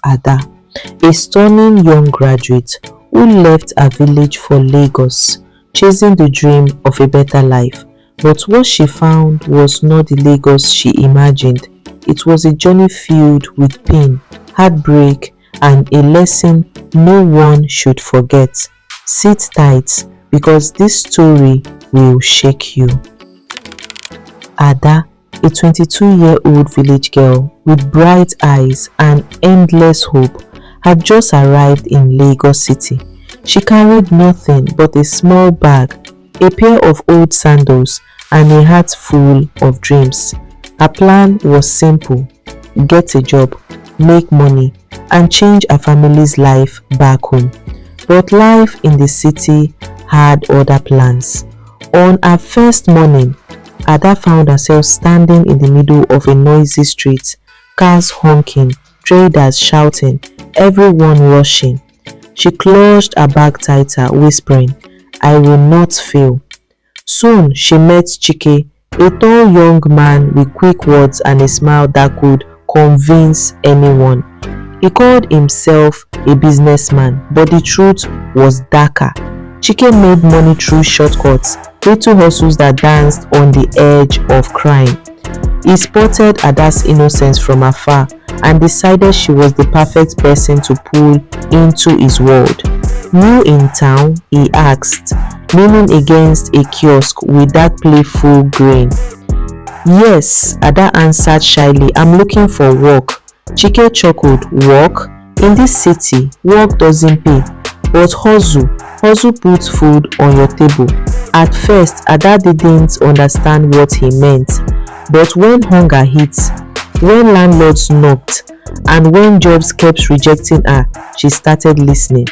Ada, a stunning young graduate who left her village for Lagos, chasing the dream of a better life. But what she found was not the Lagos she imagined. It was a journey filled with pain, heartbreak, and a lesson no one should forget. Sit tight because this story will shake you. Ada, a 22-year-old village girl with bright eyes and endless hope, had just arrived in Lagos City. She carried nothing but a small bag, a pair of old sandals, and a heart full of dreams. Her plan was simple: get a job, make money, and change her family's life back home. But life in the city had other plans. On her first morning, Ada found herself standing in the middle of a noisy street, cars honking, traders shouting, everyone rushing. She clutched her bag tighter, whispering, "I will not fail." Soon she met Chike, a tall young man with quick words and a smile that could convince anyone. He called himself a businessman, but the truth was darker. Chike made money through shortcuts, little hustles that danced on the edge of crime. He spotted Ada's innocence from afar and decided she was the perfect person to pull into his world. New in town, he asked, leaning against a kiosk with that playful grin. "Yes," Ada answered shyly, "I'm looking for work." Chike chuckled. "Work? In this city, work doesn't pay. But hustle puts food on your table." At first, Ada didn't understand what he meant. But when hunger hit, when landlords knocked, and when jobs kept rejecting her, she started listening.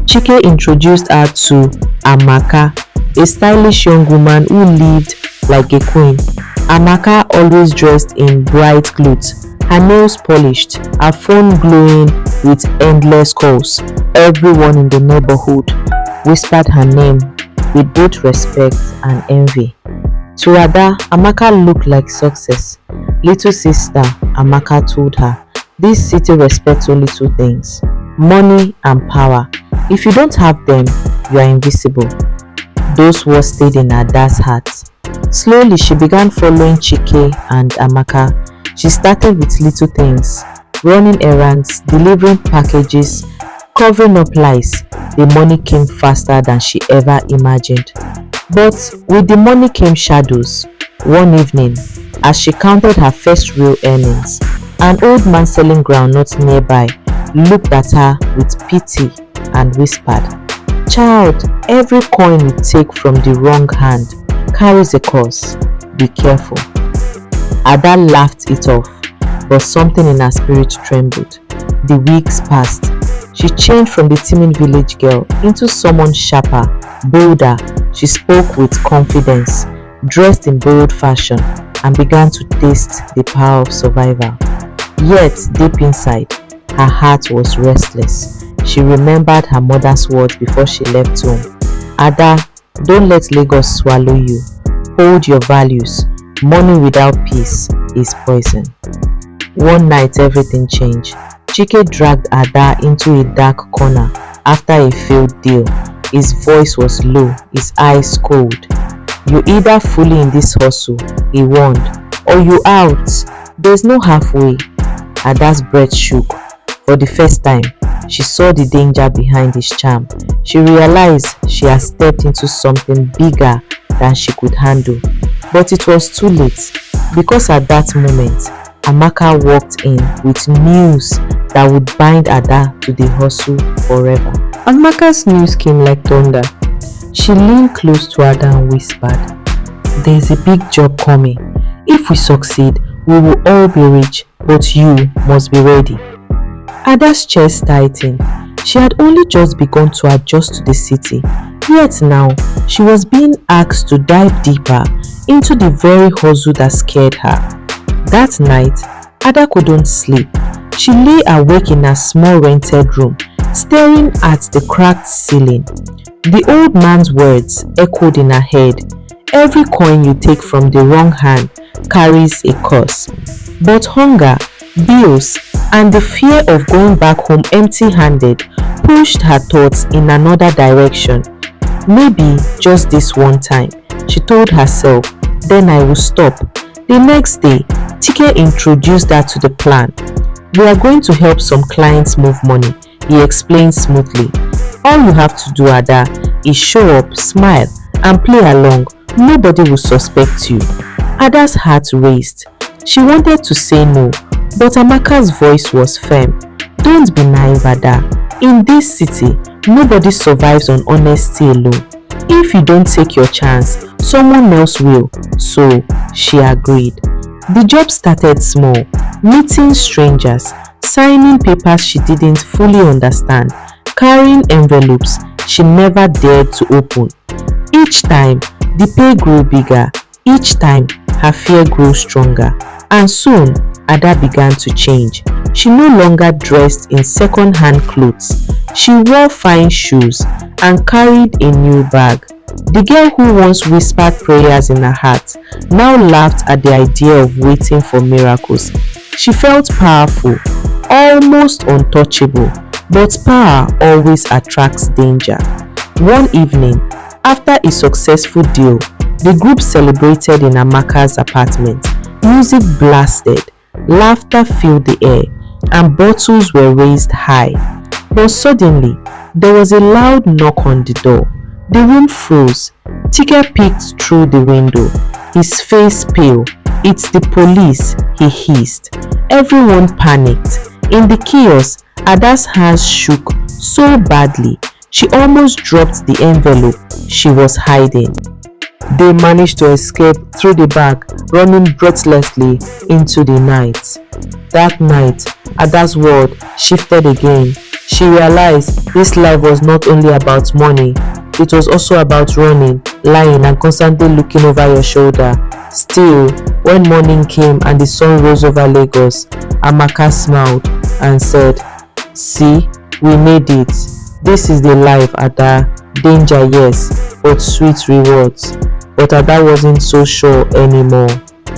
Chike introduced her to Amaka, a stylish young woman who lived like a queen. Amaka always dressed in bright clothes, her nails polished, her phone glowing with endless calls. Everyone in the neighborhood whispered her name with both respect and envy. To Ada, Amaka looked like success. "Little sister," Amaka told her, "this city respects only two things: money and power. If you don't have them, you are invisible." Those words stayed in Ada's heart. Slowly, she began following Chike and Amaka. She started with little things: running errands, delivering packages, covering up lies. The money came faster than she ever imagined. But with the money came shadows. One evening, as she counted her first real earnings, an old man selling groundnuts nearby looked at her with pity and whispered, "Child, every coin you take from the wrong hand carries a curse. Be careful." Ada laughed it off, but something in her spirit trembled. The weeks passed. She changed from the timid village girl into someone sharper, bolder. She spoke with confidence, dressed in bold fashion, and began to taste the power of survival. Yet, deep inside, her heart was restless. She remembered her mother's words before she left home. "Ada, don't let Lagos swallow you. Hold your values. Money without peace is poison." One night, everything changed. Chike dragged Ada into a dark corner after a failed deal. His voice was low, his eyes cold. "You either fully in this hustle," he warned, "or you out. There's no halfway." Ada's breath shook. For the first time, she saw the danger behind his charm. She realized she had stepped into something bigger than she could handle. But it was too late, because at that moment, Amaka walked in with news that would bind Ada to the hustle forever. Amaka's news came like thunder. She leaned close to Ada and whispered, "There's a big job coming. If we succeed, we will all be rich, but you must be ready." Ada's chest tightened. She had only just begun to adjust to the city, yet now she was being asked to dive deeper into the very hustle that scared her. That night, Ada couldn't sleep. She lay awake in her small rented room, staring at the cracked ceiling. The old man's words echoed in her head. "Every coin you take from the wrong hand carries a curse." But hunger, bills, and the fear of going back home empty-handed pushed her thoughts in another direction. Maybe just this one time, she told herself, then I will stop. The next day, Chike introduced her to the plan. We are going to help some clients move money, he explained smoothly. All you have to do, Ada, is show up, smile, and play along. Nobody will suspect you. Ada's heart raced. She wanted to say no, but Amaka's voice was firm. Don't be naive, Ada. In this city, nobody survives on honesty alone. If you don't take your chance, someone else will. So, she agreed. The job started small, meeting strangers, signing papers she didn't fully understand, carrying envelopes she never dared to open. Each time, the pay grew bigger. Each time, her fear grew stronger. And soon, Ada began to change. She no longer dressed in second-hand clothes. She wore fine shoes and carried a new bag. The girl who once whispered prayers in her heart now laughed at the idea of waiting for miracles. She felt powerful, almost untouchable, but power always attracts danger. One evening, after a successful deal, the group celebrated in Amaka's apartment. Music blasted, laughter filled the air, and bottles were raised high. But suddenly, there was a loud knock on the door. The room froze. Chike peeked through the window, his face pale. It's the police, he hissed. Everyone panicked. In the chaos, Ada's hands shook so badly, she almost dropped the envelope she was hiding. They managed to escape through the back, running breathlessly into the night. That night, Ada's world shifted again. She realized this life was not only about money, it was also about running, lying, and constantly looking over your shoulder. Still, when morning came and the sun rose over Lagos, Amaka smiled and said, "See, we made it. This is the life, Ada. Danger, yes, but sweet rewards." But Ada wasn't so sure anymore.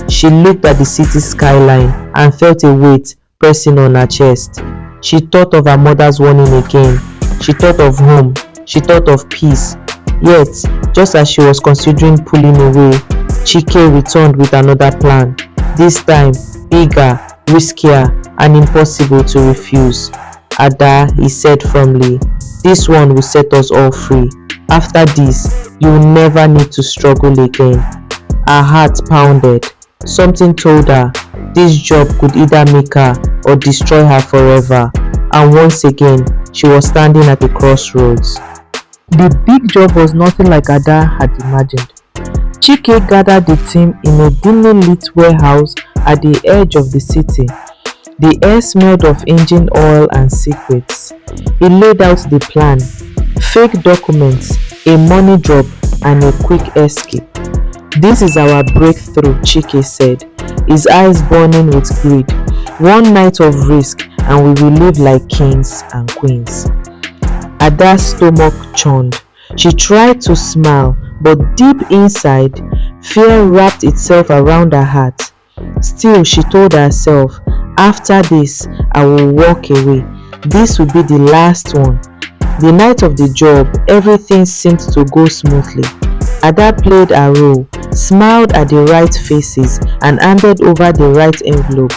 She looked at the city skyline and felt a weight pressing on her chest. She thought of her mother's warning again. She thought of home. She thought of peace. Yet, just as she was considering pulling away, Chike returned with another plan. This time, bigger, riskier, and impossible to refuse. "Ada," he said firmly, "this one will set us all free. After this, you will never need to struggle again." Her heart pounded. Something told her this job could either make her or destroy her forever. And once again, she was standing at a crossroads. The big job was nothing like Ada had imagined. Chike gathered the team in a dimly lit warehouse at the edge of the city. The air smelled of engine oil and secrets. He laid out the plan: fake documents, a money drop, and a quick escape. "This is our breakthrough," Chike said, his eyes burning with greed. "One night of risk and we will live like kings and queens." Ada's stomach churned. She tried to smile, but deep inside, fear wrapped itself around her heart. Still, she told herself, "After this, I will walk away. This will be the last one." The night of the job, everything seemed to go smoothly. Ada played her role, smiled at the right faces, and handed over the right envelope.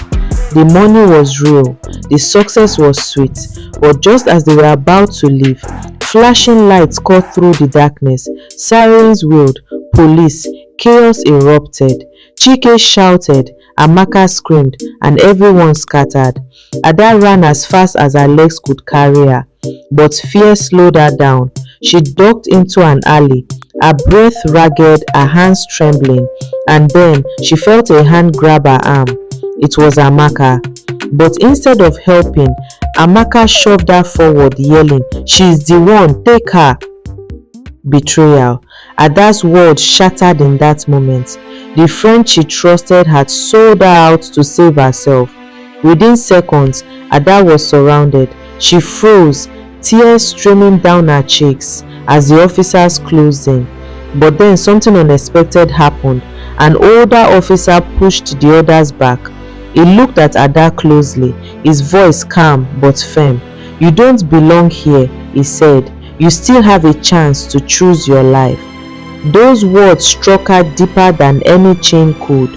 The money was real, the success was sweet, but just as they were about to leave, flashing lights cut through the darkness, sirens wailed, police, chaos erupted. Chike shouted, Amaka screamed, and everyone scattered. Ada ran as fast as her legs could carry her, but fear slowed her down. She ducked into an alley, her breath ragged, her hands trembling, and then she felt a hand grab her arm. It was Amaka. But instead of helping, Amaka shoved her forward, yelling, "She's the one, take her!" Betrayal. Ada's world shattered in that moment. The friend she trusted had sold her out to save herself. Within seconds, Ada was surrounded. She froze, tears streaming down her cheeks as the officers closed in. But then something unexpected happened. An older officer pushed the others back. He looked at Ada closely, his voice calm but firm. "You don't belong here," he said. "You still have a chance to choose your life." Those words struck her deeper than any chain could.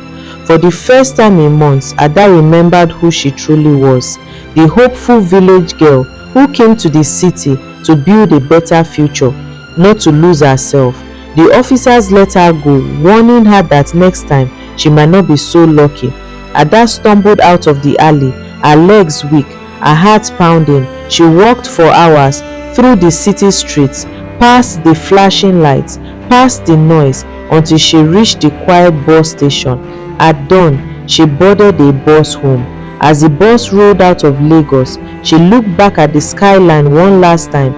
For the first time in months, Ada remembered who she truly was, the hopeful village girl who came to the city to build a better future, not to lose herself. The officers let her go, warning her that next time she might not be so lucky. Ada stumbled out of the alley, her legs weak, her heart pounding. She walked for hours through the city streets, past the flashing lights, past the noise, until she reached the quiet bus station. At dawn, she boarded a bus home. As the bus rolled out of Lagos, she looked back at the skyline one last time.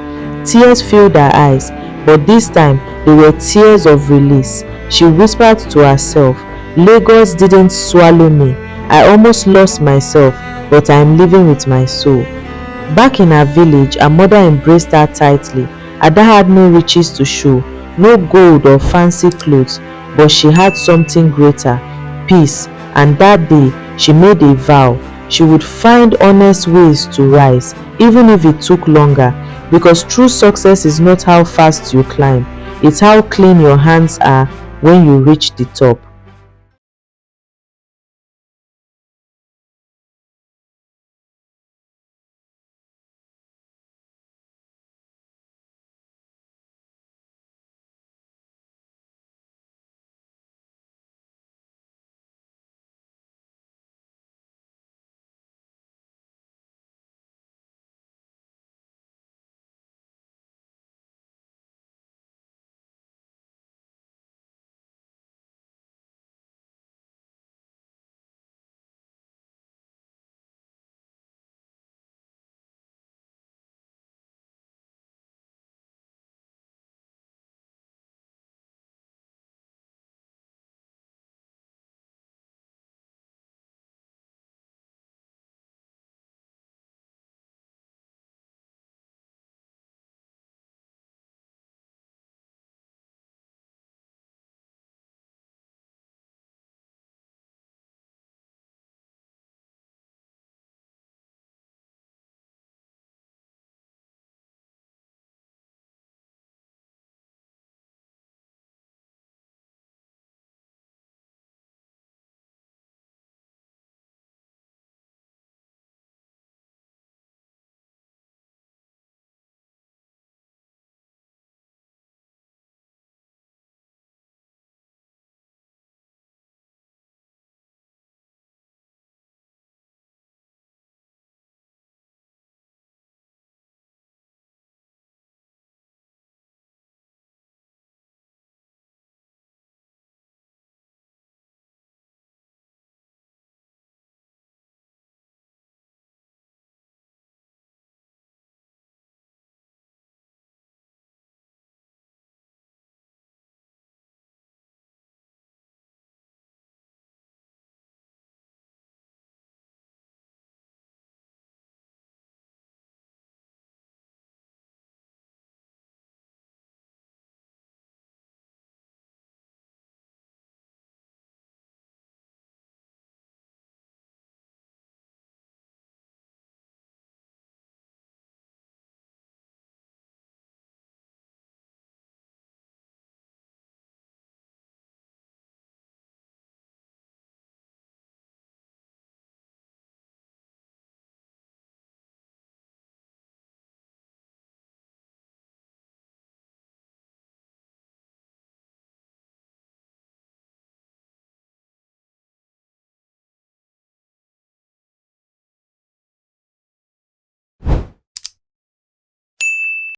Tears filled her eyes, but this time they were tears of release. She whispered to herself, "Lagos didn't swallow me. I almost lost myself, but I am living with my soul." Back in her village, her mother embraced her tightly. Ada had no riches to show, no gold or fancy clothes, but she had something greater, peace. And that day, she made a vow. She would find honest ways to rise, even if it took longer, because true success is not how fast you climb, it's how clean your hands are when you reach the top.